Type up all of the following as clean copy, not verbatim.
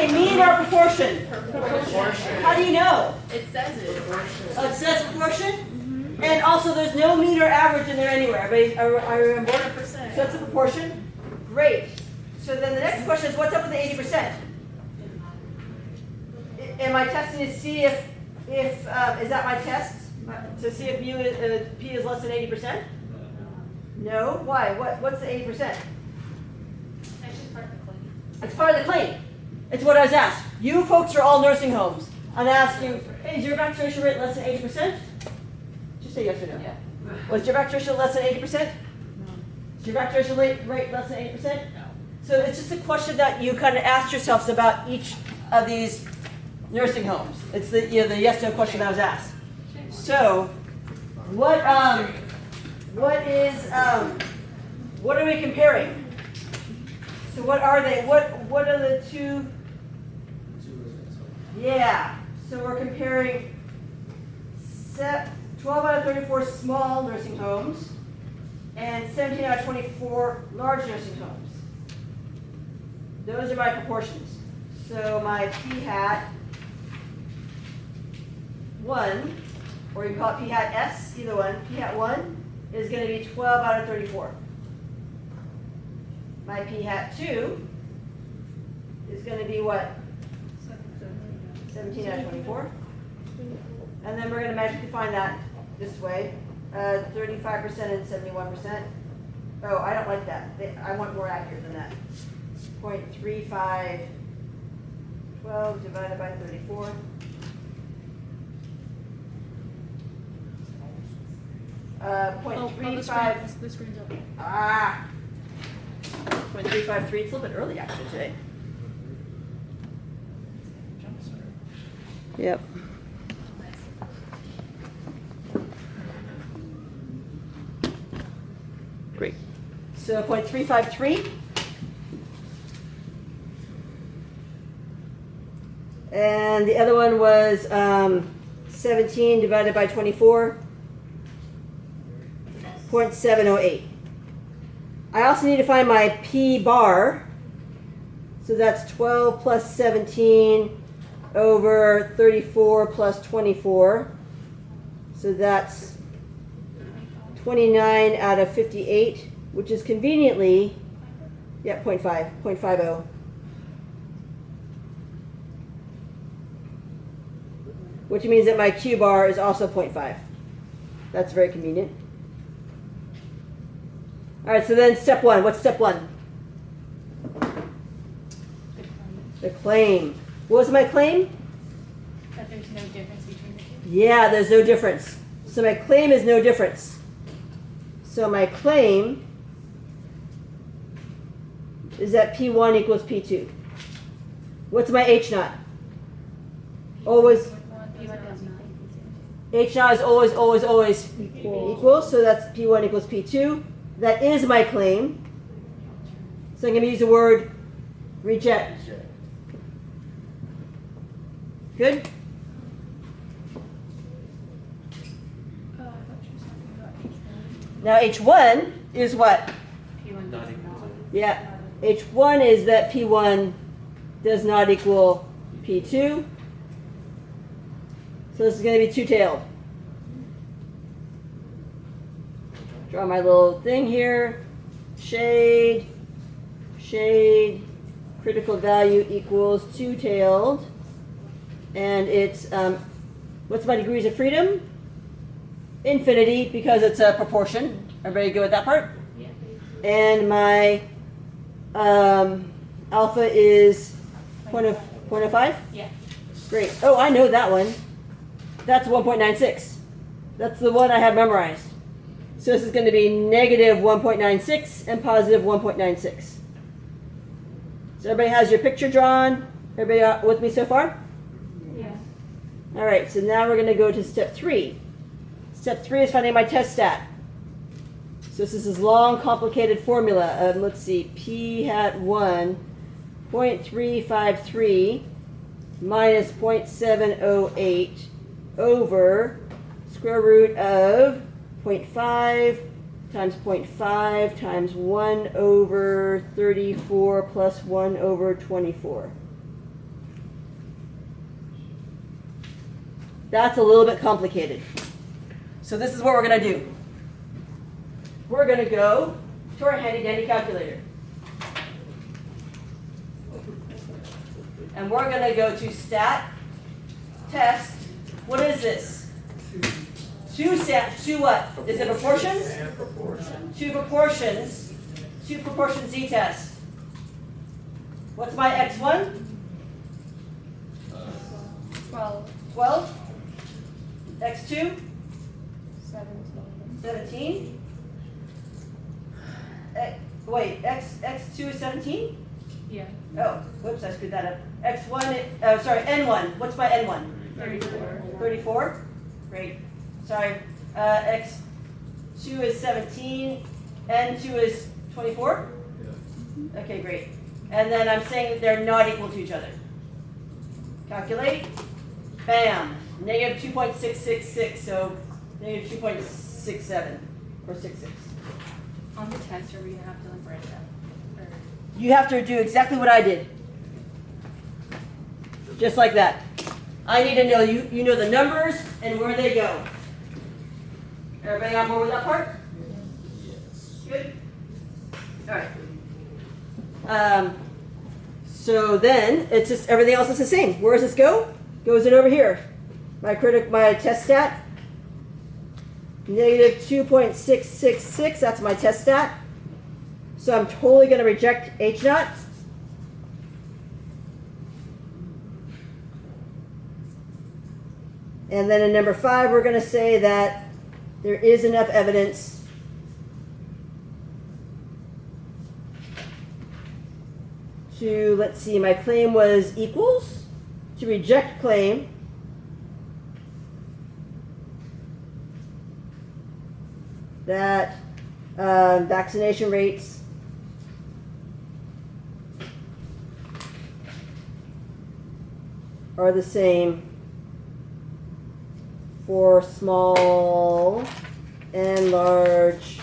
Okay, mean or proportion? Proportion. How do you know? It says it. Oh, it says proportion? And also there's no mean or average in there anywhere. Everybody, I remember? 100%. So it's a proportion? Great. So then the next question is, what's up with the 80%? Am I testing to see if is that my test? To see if P is less than 80%? No. Why? What's the 80%? That's just part of the claim. It's part of the claim. It's what I was asked. You folks are all nursing homes. I'm asking you, hey, is your vaccination rate less than 80%? Just say yes or no. Yeah. Was your vaccination less than 80%? No. Is your vaccination rate less than 80%? No. So it's just a question that you kind of asked yourselves about each of these nursing homes. It's the the yes/no question that was asked. So, what are we comparing? So what are they? What are the two? Yeah. So we're comparing 12 out of 34 small nursing homes and 17 out of 24 large nursing homes. Those are my proportions. So my p hat 1, or you can call it p hat s, either one. P hat 1 is going to be 12 out of 34. My p hat 2 is going to be what? 17 out of 24. And then we're going to magically find that this way. 35% and 71%. Oh, I don't like that. I want more accurate than that. 0.35, 12 divided by 34. Oh, the screen's up. 0.353. It's a little bit early actually today. Yep. Great. So 0.353. And the other one was 17 divided by 24. 0.708. I also need to find my P bar. So that's 12 plus 17 over 34 plus 24. So that's 29 out of 58, which is conveniently, yeah, 0.50. Which means that my Q bar is also 0.5. That's very convenient. All right, so then step 1. What's step 1? The claim. What was my claim? That there's no difference between the two. Yeah, there's no difference. So my claim is no difference. So my claim is that P1 equals P2. What's my H naught? Always. H naught is always equal. So that's P1 equals P2. That is my claim. So I'm going to use the word reject. Good? Now H1 is what? P1 doesn't Yeah. H1 is that P1 does not equal P2. So this is going to be two-tailed. Draw my little thing here. Shade, shade, critical value equals two-tailed. And it's, what's my degrees of freedom? Infinity, because it's a proportion. Everybody good with that part? Yeah. And my alpha is 0.05? Yeah. Great. Oh, I know that one. That's 1.96. That's the one I have memorized. So this is going to be negative 1.96 and positive 1.96. So everybody has your picture drawn? Everybody with me so far? Yeah. All right, so now we're going to go to step 3. Step 3 is finding my test stat. So this is this long, complicated formula. Let's see, P hat 1, 0.353 minus 0.708 over square root of 0.5 times 0.5 times 1 over 34 plus 1 over 24. That's a little bit complicated. So this is what we're going to do. We're going to go to our handy dandy calculator. And we're going to go to stat, test. What is this? Two what? Is it proportions? Two proportions. Two proportion z-test. What's my x1? 12. 12. x2? 17. 17. Wait, x2 is 17? Yeah. Oh, whoops, I screwed that up. x1, sorry, n1. What's my n1? 34. 34? Great. Sorry. x2 is 17. n2 is 24? Okay, great. And then I'm saying that they're not equal to each other. Calculate. Bam. Negative 2.666, so negative 2.67 or 66. On the test, are we gonna have to like write it out? Or... You have to do exactly what I did. Just like that. I need to know you know the numbers and where they go. Everybody on board with that part? Yes. Good? All right. So then it's just everything else is the same. Where does this go? Goes in over here. My test stat. Negative 2.666, that's my test stat. So I'm totally going to reject H naught. And then in number 5, we're going to say that there is enough evidence to, let's see, my claim was equals, to reject claim. That vaccination rates are the same for small and large.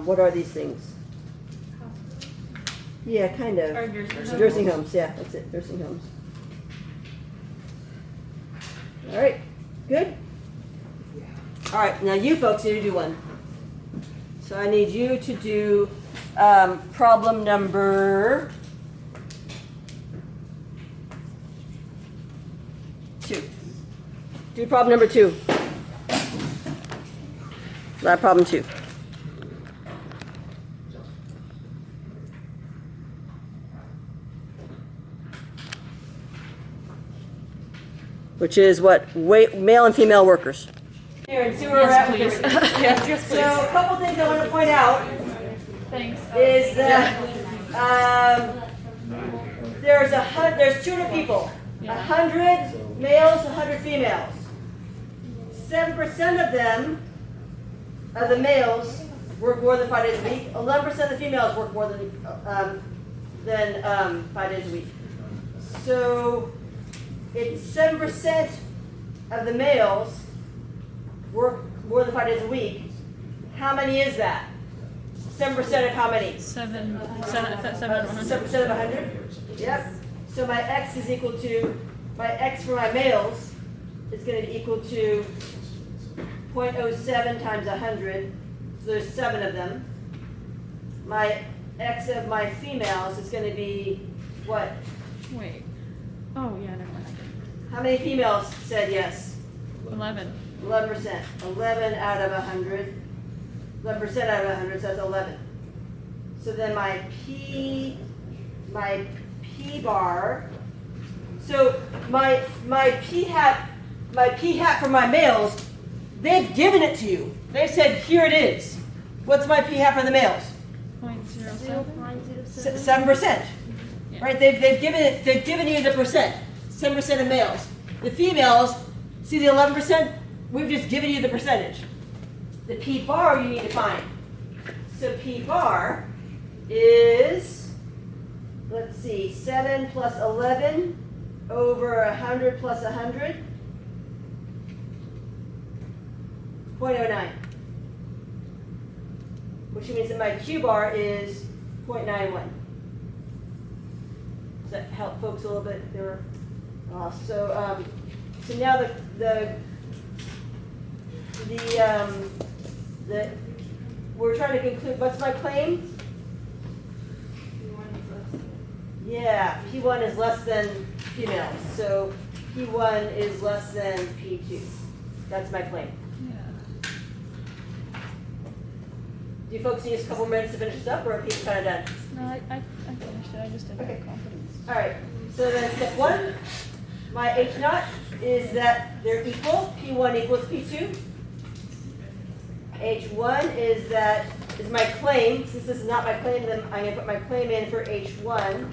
What are these things? Yeah, kind of. Or nursing Nursing homes, yeah, that's it, nursing homes. All right, good? All right, now you folks need to do one. So I need you to do problem number 2. Do problem number 2. Lab problem 2. Which is what? Male and female workers. Here and see where we're at with everything. Yes, So a couple things I want to point out Thanks. is that there's 200 people, 100 males, 100 females. 7% of them, of the males, work more than 5 days a week. 11% of the females work more than 5 days a week. So it's 7% of the males work more than 5 days a week. How many is that? 7% of how many? 7 7% of 100? Yep. So my x is equal to, my x for my males is going to be equal to 0.07 times 100. So there's 7 of them. My x of my females is going to be what? Wait. Oh, yeah, never mind. How many females said yes? 11. 11%. 11 out of 100. 11% out of 100, so that's 11. So then my P bar. So my P hat for my males, they've given it to you. They've said, here it is. What's my P hat for the males? 0.07. 7%. Yeah. Right? They've given you the percent. 7% of males. The females, see the 11%? We've just given you the percentage. The P bar you need to find. So P bar is, let's see, 7 plus 11 over 100 plus 100, 0.09. Which means that my Q bar is 0.91. Does that help folks a little bit? So So now we're trying to conclude, what's my claim? Yeah, P1 is less than female, so P1 is less than P2. That's my claim. Do you folks need a couple minutes to finish this up, or are people kind of done? No, I finished it. I just didn't have confidence. All right, so then step 1, my H naught is that they're equal. P1 equals P2. H1 is my claim. Since this is not my claim, then I'm going to put my claim in for H1.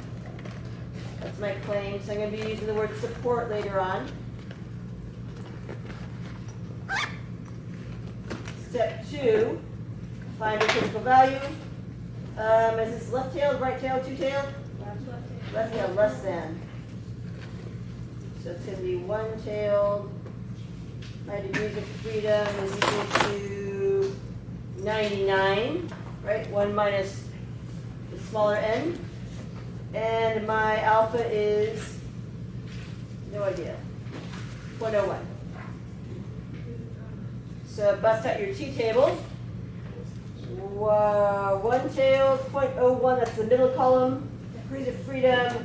That's my claim, so I'm going to be using the word support later on. Step 2, find a critical value. Is this left-tailed, right-tailed, two-tailed? Left-tailed, less than. So it's going to be one-tailed. My degrees of freedom is equal to 99, right? 1 minus the smaller n. And my alpha is, no idea, 0.01. So bust out your t-table. One-tailed, 0.01, that's the middle column. Degrees of freedom.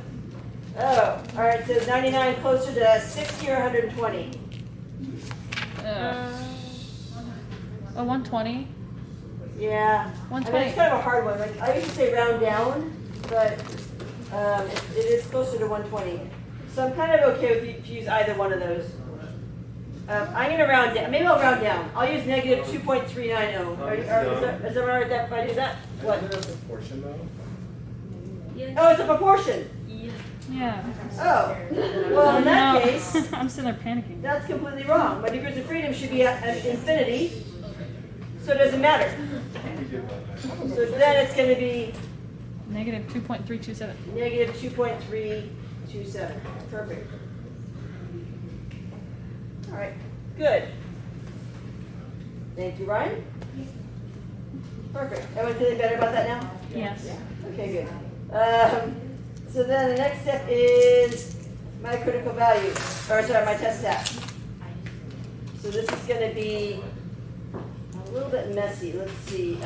Oh, all right, so 99 closer to 60 or 120? 120. Yeah. 120. I mean, it's kind of a hard one. Like, I used to say round down, but it is closer to 120. So I'm kind of okay with you to use either one of those. I'm going to round down. Maybe I'll round down. I'll use negative 2.390. Is that all right if I do that? What? Is it a proportion though? Yeah. Oh, it's a proportion. Yeah. Oh. Well, in that No. case, I'm sitting there panicking. that's completely wrong. My degrees of freedom should be at infinity, so it doesn't matter. So then it's going to be Negative 2.327. negative 2.327. Perfect. All right, good. Thank you, Ryan. Perfect. Everyone feeling better about that now? Yes. Okay, good. So then the next step is my critical value, or sorry, my test stat. So this is going to be a little bit messy. Let's see.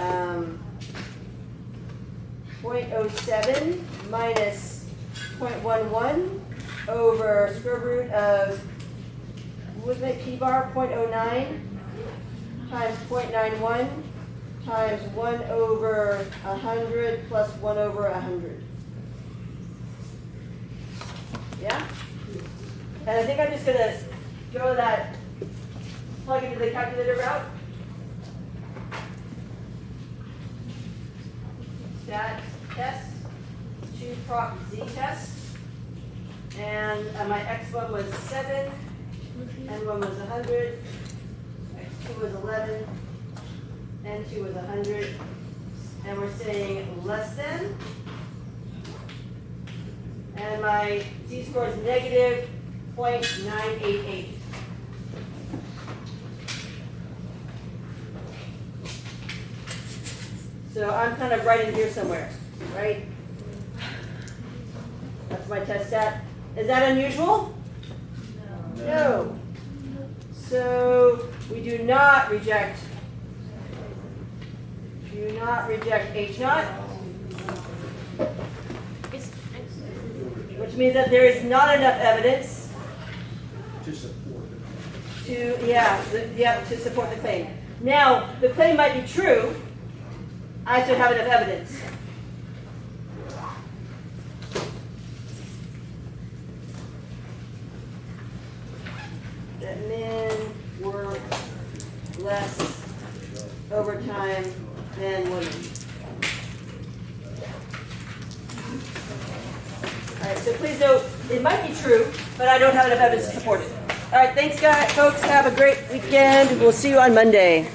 0.07 minus 0.11 over square root of, what was my p-bar? 0.09 times 0.91 times 1 over 100 plus 1 over 100. Yeah? And I think I'm just going to go that, plug into the calculator route. Stat test, 2 proc z test. And my x1 was 7, n1 was 100, x2 was 11, n2 was 100. And we're saying less than. And my z-score is negative 0.988. So I'm kind of right in here somewhere, right? That's my test stat. Is that unusual? No. So we do not reject H naught. Which means that there is not enough evidence To support it. to support the claim. Now, the claim might be true. I should have enough evidence. That men work less overtime than women. All right, so please note, it might be true, but I don't have enough evidence to support it. All right, thanks, guys, folks. Have a great weekend. We'll see you on Monday.